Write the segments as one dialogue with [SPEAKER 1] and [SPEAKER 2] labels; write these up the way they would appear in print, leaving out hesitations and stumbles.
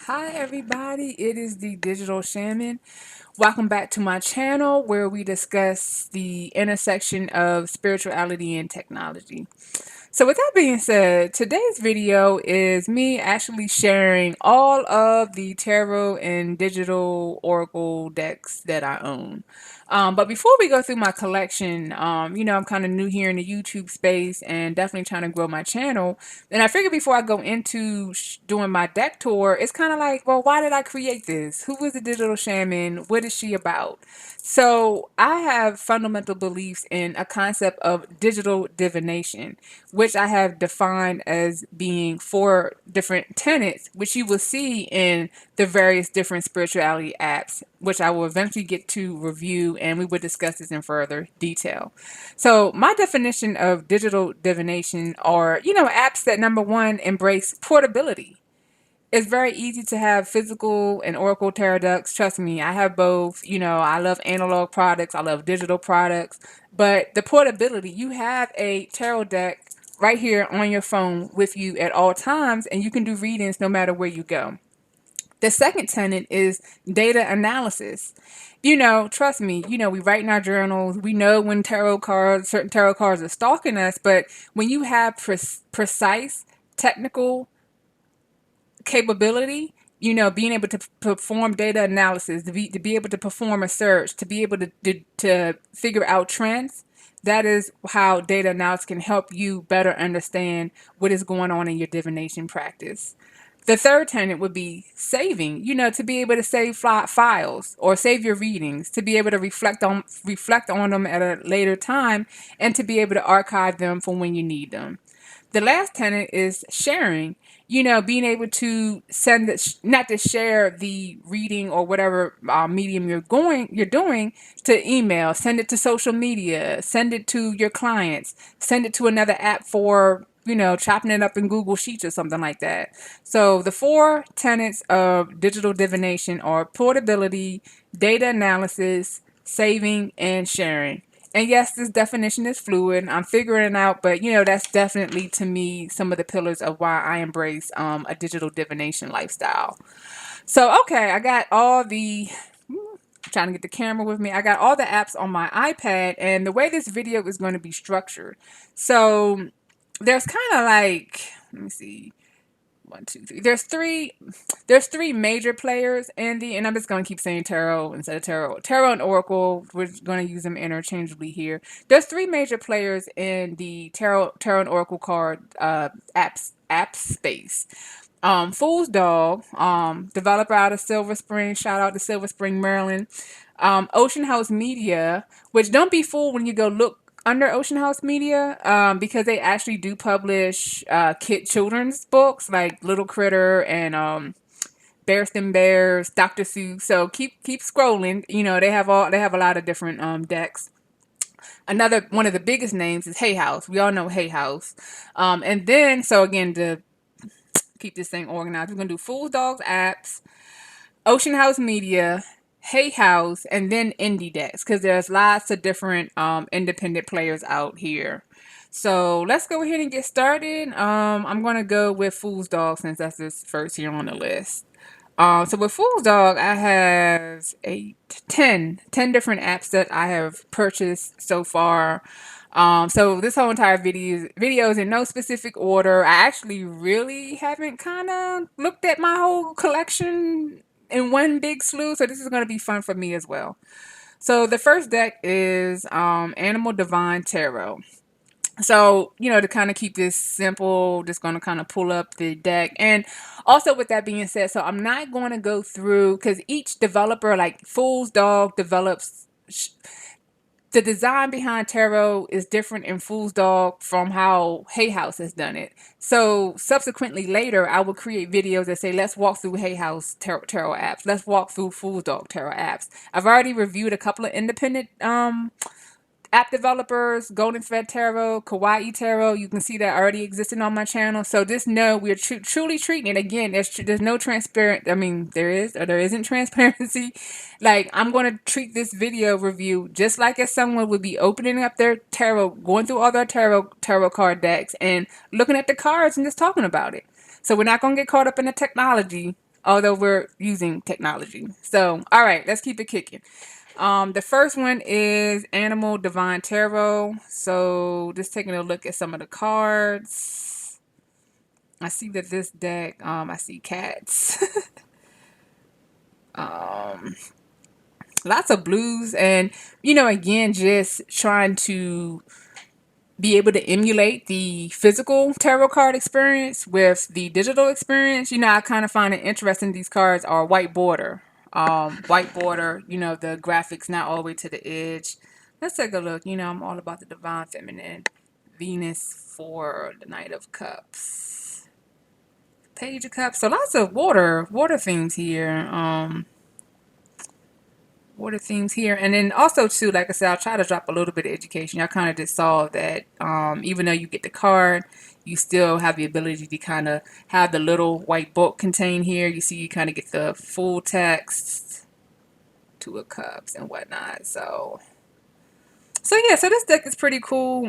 [SPEAKER 1] Hi everybody, it is the Digital Shaman. Welcome back to my channel where we discuss the intersection of spirituality and technology. So with that being said, today's video is me actually sharing all of the tarot and digital oracle decks that I own. But before we go through my collection, I'm kind of new here in the YouTube space and definitely trying to grow my channel. And I figured before I go into doing my deck tour, it's kind of like, well, why did I create this? Who is the Digital Shaman? What is she about? So I have fundamental beliefs in a concept of digital divination, which I have defined as being four different tenets, which you will see in the various different spirituality apps, which I will eventually get to review and we will discuss this in further detail. So my definition of digital divination are, apps that number one embrace portability. It's very easy to have physical and Oracle tarot decks. Trust me, I have both. I love analog products, I love digital products, but the portability, you have a tarot deck right here on your phone with you at all times, and you can do readings no matter where you go. The second tenet is data analysis. Trust me, we write in our journals. We know when certain tarot cards are stalking us, but when you have precise technical capability, being able to perform data analysis, to be able to perform a search, to be able to figure out trends, that is how data analysis can help you better understand what is going on in your divination practice. The third tenet would be saving, to be able to save files or save your readings, to be able to reflect on them at a later time, and to be able to archive them for when you need them. The last tenet is sharing. Being able to send it, not to share the reading or whatever medium you're doing to email, send it to social media, send it to your clients, send it to another app for chopping it up in Google Sheets or something like that. So the four tenets of digital divination are portability, data analysis, saving, and sharing. And yes, this definition is fluid. I'm figuring it out, but that's definitely to me some of the pillars of why I embrace a digital divination lifestyle. So, okay, I got all the trying to get the camera with me. I got all the apps on my iPad, and the way this video is going to be structured. So, there's kind of like, let me see, one, two, three. There's three major players in the, and I'm just gonna keep saying tarot instead of tarot and oracle. We're gonna use them interchangeably here. There's three major players in the tarot and oracle card app space. Foolsdog, developer out of Silver Spring. Shout out to Silver Spring, Maryland. Oceanhouse Media, which don't be fooled when you go look under Oceanhouse Media, because they actually do publish kid children's books like Little Critter and Bearston Bears, Dr. Seuss. So keep scrolling. They have a lot of different decks. Another one of the biggest names is Hayhouse. We all know Hayhouse. And then so again, to keep this thing organized, we're gonna do Foolsdog's apps, Oceanhouse Media, Hayhouse, and then indie decks, because there's lots of different independent players out here. So let's go ahead and get started. I'm gonna go with Foolsdog since that's this first here on the list. So with Foolsdog, I have 10 different apps that I have purchased so far. So this whole entire video is in no specific order. I actually really haven't kind of looked at my whole collection in one big slew, so this is going to be fun for me as well. So the first deck is Animal Divine Tarot. So, to kind of keep this simple, just going to kind of pull up the deck. And also, with that being said, so I'm not going to go through, because each developer, like Foolsdog, develops the design behind tarot is different in Foolsdog from how Hayhouse has done it. So subsequently later, I will create videos that say, let's walk through Hayhouse tarot apps. Let's walk through Foolsdog tarot apps. I've already reviewed a couple of independent app developers, Golden Thread Tarot, Kawaii Tarot. You can see that already existing on my channel. So just know we're truly treating it. Again, there's no transparent. I mean, there is or there isn't transparency. Like, I'm going to treat this video review just like if someone would be opening up their tarot, going through all their tarot card decks and looking at the cards and just talking about it. So we're not going to get caught up in the technology. although we're using technology. So, all right, let's keep it kicking. The first one is Animal Divine Tarot. So, just taking a look at some of the cards. I see that this deck, I see cats. Lots of blues, and again, just trying to be able to emulate the physical tarot card experience with the digital experience. I kind of find it interesting. These cards are white border. White border, the graphics not all the way to the edge. Let's take a look. I'm all about the divine feminine. Venus for the Knight of Cups. Page of Cups. So lots of water themes here. Water themes here, and then also too, like I said, I'll try to drop a little bit of education. I kind of just saw that even though you get the card, you still have the ability to kind of have the little white book contained here. You see, you kind of get the full text, Two of Cups and whatnot. So yeah, so this deck is pretty cool.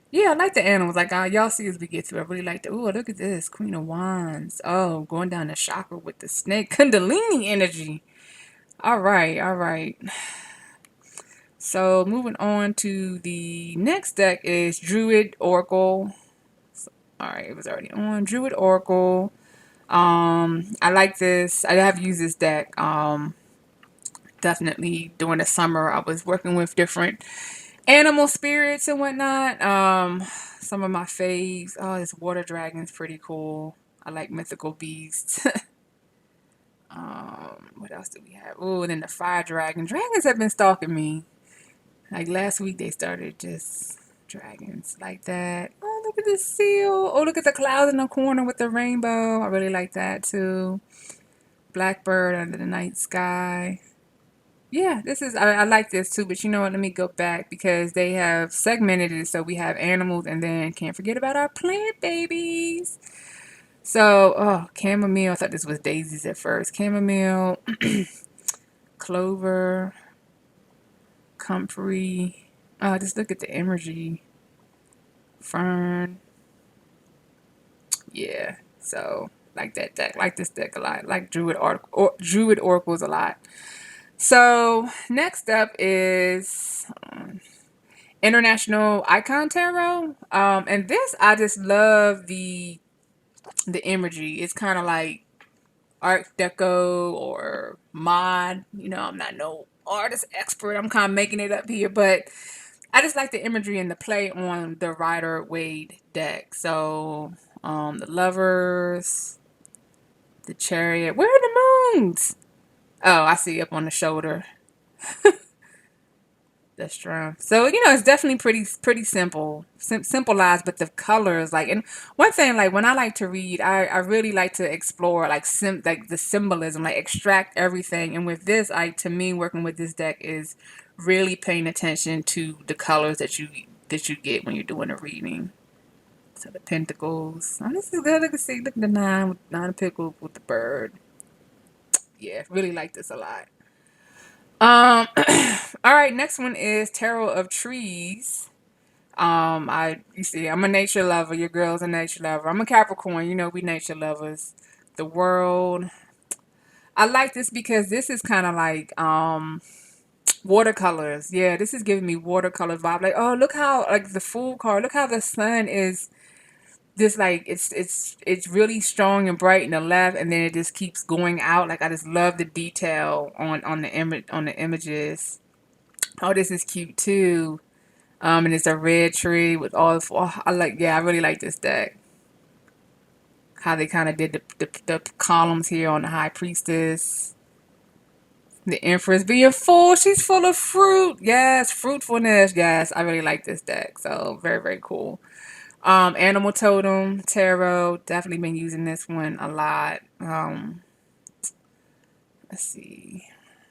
[SPEAKER 1] Yeah, I like the animals. Like y'all see as we get through. I really like the. Ooh, look at this, Queen of Wands. Oh, going down the chakra with the snake, Kundalini energy. All right, all right. So moving on to the next deck is Druid Oracle. All right, it was already on Druid Oracle. I like this. I have used this deck. Definitely during the summer, I was working with different animal spirits and whatnot. Some of my faves. Oh, this water dragon is pretty cool. I like mythical beasts. What else do we have? Oh, and then the fire dragon. Dragons have been stalking me. Like last week, they started just dragons like that. Oh, look at this seal. Oh, look at the clouds in the corner with the rainbow. I really like that too. Blackbird under the night sky. Yeah, this is, I like this too, but you know what? Let me go back because they have segmented it. So we have animals and then can't forget about our plant babies. So, oh, chamomile. I thought this was daisies at first. Chamomile, clover, comfrey. Oh, just look at the energy. Fern. Yeah. So like that deck, like this deck a lot, like Druid Oracles a lot. So next up is International Icon Tarot. And this I just love the imagery. It's kind of like Art Deco or mod. I'm not no artist expert. I'm kind of making it up here, but I just like the imagery and the play on the Rider Waite deck. So, the Lovers, the Chariot. Where are the moons? Oh, I see up on the shoulder. The Strength. So it's definitely pretty simple, simple but the colors like, and one thing like when I like to read, I really like to explore like like the symbolism, like extract everything. And with this, to me working with this deck is really paying attention to the colors that you get when you're doing a reading. So the Pentacles. Oh, this is good. Look at the nine of Pentacles with the bird. Yeah, really like this a lot. All right, next one is Tarot of Trees. You see, I'm a nature lover. Your girl's a nature lover. I'm a Capricorn. We nature lovers. The World. I like this because this is kind of like watercolors. Yeah, this is giving me watercolor vibe. Like, oh, look how like the Fool card. Look how the sun is this like it's really strong and bright in the left, and then it just keeps going out. Like I just love the detail on the images. Oh, this is cute too. And it's a red tree with all. Oh, I really like this deck. How they kind of did the columns here on the High Priestess. The Empress being full. She's full of fruit. Yes, fruitfulness. Yes, I really like this deck. So very, very cool. Animal Totem Tarot. Definitely been using this one a lot. Let's see.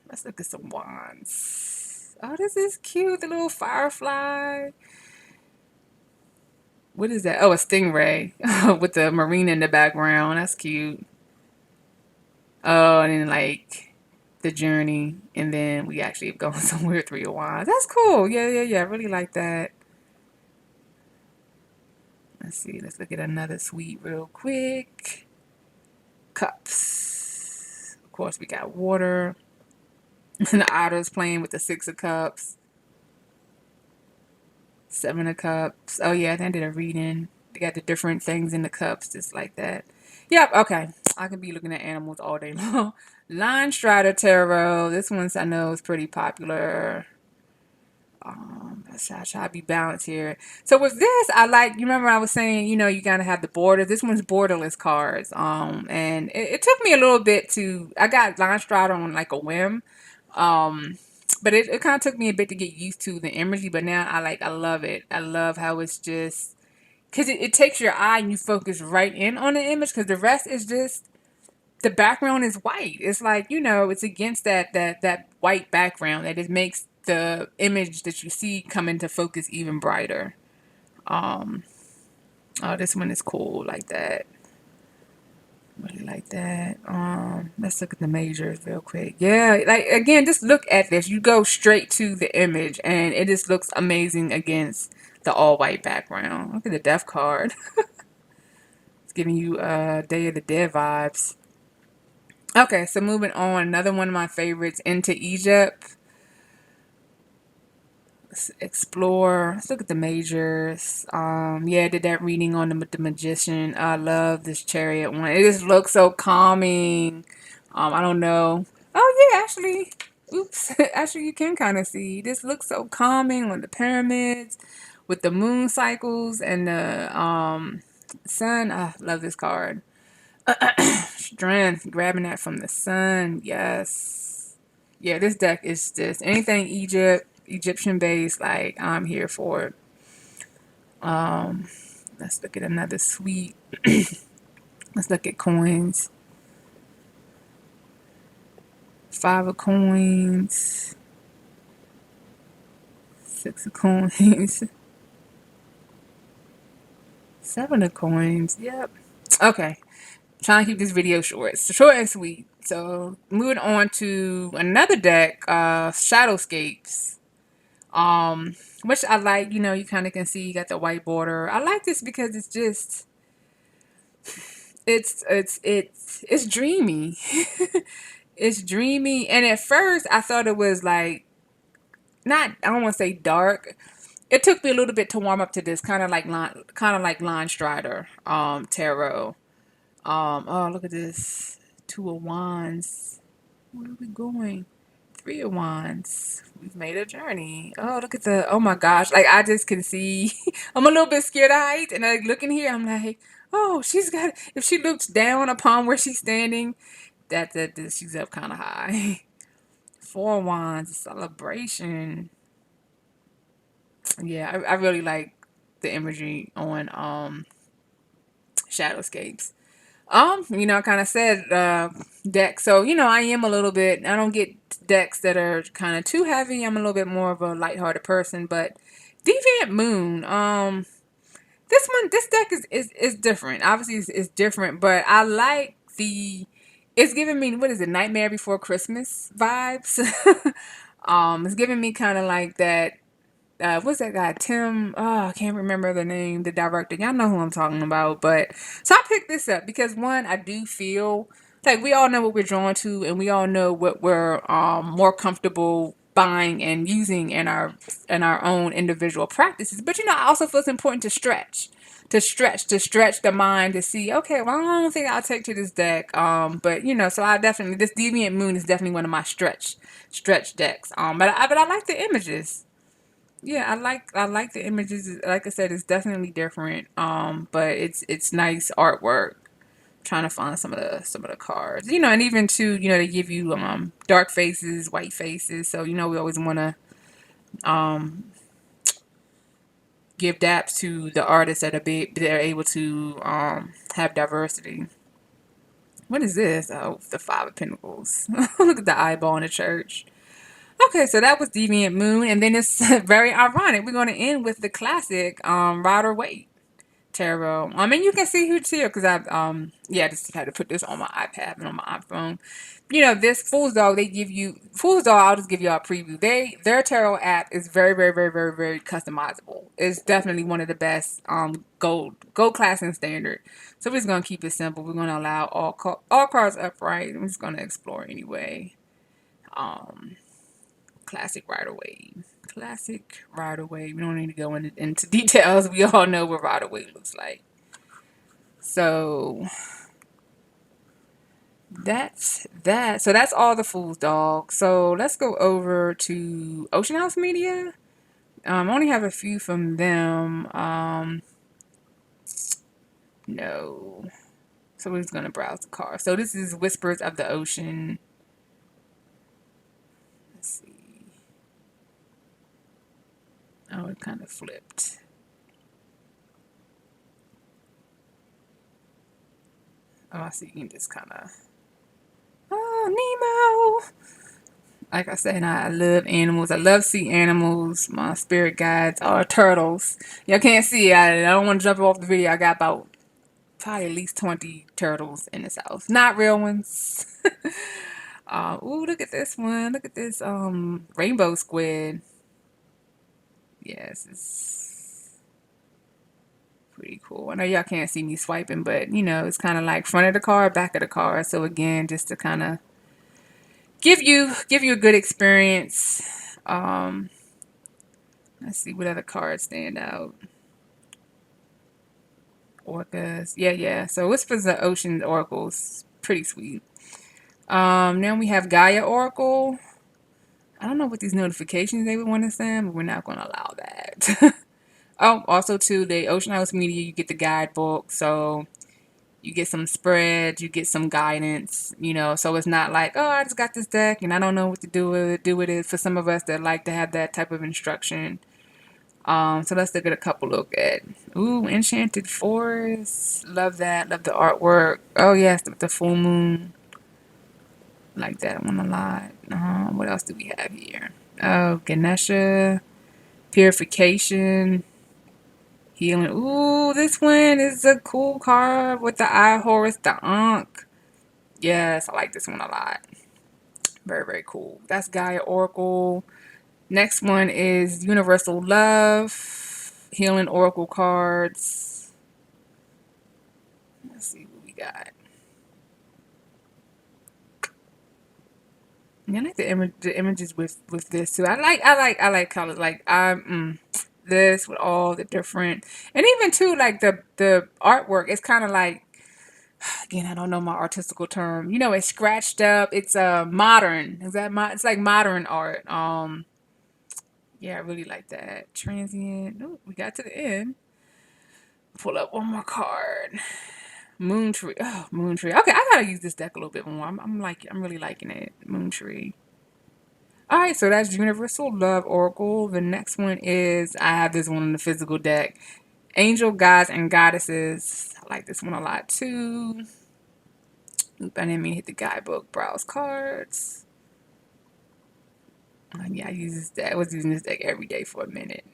[SPEAKER 1] Let's look at some wands. Oh, this is cute. The little firefly. What is that? Oh, a stingray with the marina in the background. That's cute. Oh, and then like the journey, and then we actually have gone somewhere. Three of Wands. That's cool. Yeah, yeah, yeah. I really like that. Let's see. Let's look at another suite real quick. Cups. Of course, we got water. And the otter's playing with the Six of Cups. Seven of Cups. Oh, yeah, I did a reading. They got the different things in the cups, just like that. Yep, okay. I could be looking at animals all day long. Linestrider Tarot. This one's, I know, is pretty popular. I try to be balanced here. So with this, I like, you remember I was saying, you know, you gotta have the border. This one's borderless cards. And it took me a little bit to, I got Linestrider on like a whim. But it kind of took me a bit to get used to the imagery, but now I love it. I love how it's just, because it takes your eye and you focus right in on the image, because the rest is just, the background is white. It's like, you know, it's against that white background that it makes the image that you see come into focus even brighter. Oh, this one is cool like that. Really like that. Let's look at the majors real quick. Yeah, like again, just look at this. You go straight to the image and it just looks amazing against the all white background. Look at the death card. It's giving you Day of the Dead vibes. Okay, so moving on, another one of my favorites, Into Egypt. Let's explore. Let's look at the majors. Yeah, I did that reading on the Magician. I love this Chariot one. It just looks so calming. I don't know. Oh yeah, actually, oops. Actually, you can kind of see. This looks so calming on the pyramids with the moon cycles and the sun. I love this card. Strength, grabbing that from the sun. Yes. Yeah, this deck is just anything Egyptian based, like I'm here for it. Let's look at another suite. Let's look at coins. Five of coins. Six of coins. Seven of coins. Yep. Okay. Trying to keep this video short. So short and sweet. So moving on to another deck, Shadowscapes. Which I like, you know, you kind of can see you got the white border. I like this because it's just, it's dreamy. It's dreamy. And at first I thought it was like, not, I don't want to say dark. It took me a little bit to warm up to this, kind of like Linestrider, tarot. Oh, look at this. Two of Wands. Where are we going? Three of Wands. We've made a journey. Oh, look at the, oh my gosh. Like, I just can see, I'm a little bit scared of height. And I look in here, I'm like, oh, she's got, if she looks down upon where she's standing, that she's up kind of high. Four of Wands, celebration. Yeah, I really like the imagery on Shadowscapes. You know, I kind of said deck. So, you know, I am a little bit, I don't get decks that are kind of too heavy. I'm a little bit more of a lighthearted person, but Deviant Moon, this deck is different. Obviously, it's different, but I like it's giving me, what is it, Nightmare Before Christmas vibes. It's giving me kind of like that, what's that guy? Tim, oh, I can't remember the name, the director. Y'all know who I'm talking about. But so I picked this up because one, I do feel like we all know what we're drawn to, and we all know what we're more comfortable buying and using in our own individual practices. But you know, I also feel it's important to stretch. To stretch the mind to see, okay, well, I don't think I'll take to this deck. But you know, so I definitely, this Deviant Moon is definitely one of my stretch decks. But I like the images. Yeah, I like the images. Like I said, it's definitely different. But it's nice artwork. Trying to find some of the cards, you know, and even too, you know, they give you dark faces, white faces. So you know, we always want to give daps to the artists that are able to have diversity. What is this? Oh, the Five of Pentacles. Look at the eyeball in the church. Okay, so that was Deviant Moon, and then it's very ironic. We're going to end with the classic Rider Waite. Tarot. I mean, you can see who's here because I just had to put this on my iPad and on my iPhone. You know, this Foolsdog, they give you Foolsdog. I'll just give you a preview. Their tarot app is very, very, very, very, very customizable. It's definitely one of the best gold class and standard. So we're just gonna keep it simple. We're gonna allow all cards upright. I'm just gonna explore anyway. Classic Rider Wave. Classic Rider Wave. We don't need to go into details. We all know what Rider Wave looks like. So that's that. So that's all the Foolsdog. So let's go over to Oceanhouse Media. I only have a few from them. No. So we're just gonna browse the car. So this is Whispers of the Ocean. Let's see. Oh, it kind of flipped. Oh, I see. You can just kind of. Oh, Nemo. Like I said, I love animals. I love sea animals. My spirit guides are turtles. Y'all can't see. I don't want to jump off the video. I got about probably at least 20 turtles in this house. Not real ones. Ooh, look at this one. Look at this rainbow squid. Yes, it's pretty cool. I know y'all can't see me swiping, but you know, it's kind of like front of the car, back of the car. So again, just to kind of give you a good experience. Let's see what other cards stand out. Orcas. Yeah. So Whispers of Ocean Oracles. Pretty sweet. Now we have Gaia Oracle. I don't know what these notifications they would want to send, but we're not going to allow that. Oh, also too, the Oceanhouse Media, you get the guidebook. So you get some spreads, you get some guidance, you know. So it's not like, oh, I just got this deck and I don't know what to do with it. For some of us that like to have that type of instruction. So let's look at a couple look at. Ooh, Enchanted Forest. Love that. Love the artwork. Oh yes, the full moon. Like that one a lot. What else do we have here? Oh, Ganesha. Purification. Healing. Ooh, this one is a cool card with the Eye Horus, the Ankh. Yes, I like this one a lot. Very, very cool. That's Gaia Oracle. Next one is Universal Love. Healing Oracle cards. Let's see what we got. Yeah, I like the images with this too. I like colors. Like this with all the different, and even too like the artwork. It's kind of like, again, I don't know my artistical term. You know, it's scratched up. It's modern. Is that it's like modern art. Yeah, I really like that. Transient. Ooh, we got to the end. Pull up one more card. Moon Tree. Oh, Moon Tree. Okay, I gotta use this deck a little bit more. I'm really liking it. Moon Tree. All right, so that's Universal Love Oracle. The next one is, I have this one in the physical deck. Angel Gods and Goddesses. I like this one a lot too. Oop, I didn't mean to hit the guidebook. Browse cards. Yeah, I was using this deck every day for a minute.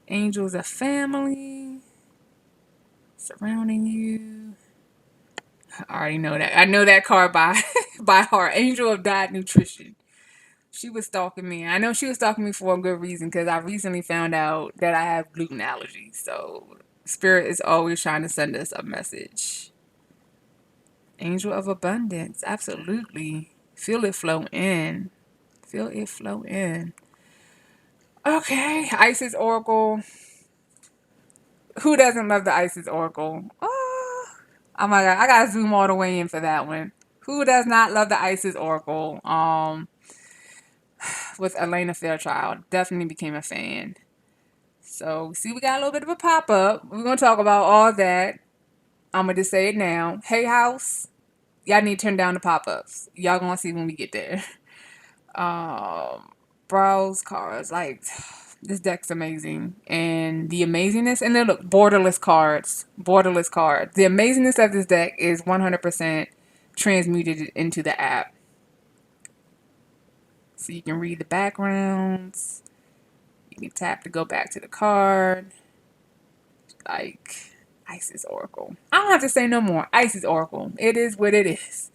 [SPEAKER 1] Angels of Family. Surrounding You. I already know that. I know that card by by heart. Angel of Diet Nutrition. She was stalking me. I know she was stalking me for a good reason because I recently found out that I have gluten allergies. So Spirit is always trying to send us a message. Angel of Abundance. Absolutely. Feel it flow in. Feel it flow in. Okay. Isis Oracle. Who doesn't love the Isis Oracle? Oh my God. I gotta zoom all the way in for that one. Who does not love the Isis Oracle? With Elena Fairchild. Definitely became a fan. So, see, we got a little bit of a pop-up. We're going to talk about all that. I'm going to just say it now. Hayhouse, y'all need to turn down the pop-ups. Y'all going to see when we get there. Browse cards. Like, this deck's amazing. And the amazingness, and then look, borderless cards. Borderless cards. The amazingness of this deck is 100% transmuted into the app. So you can read the backgrounds. You can tap to go back to the card. Like, Isis Oracle. I don't have to say no more. Isis Oracle. It is what it is.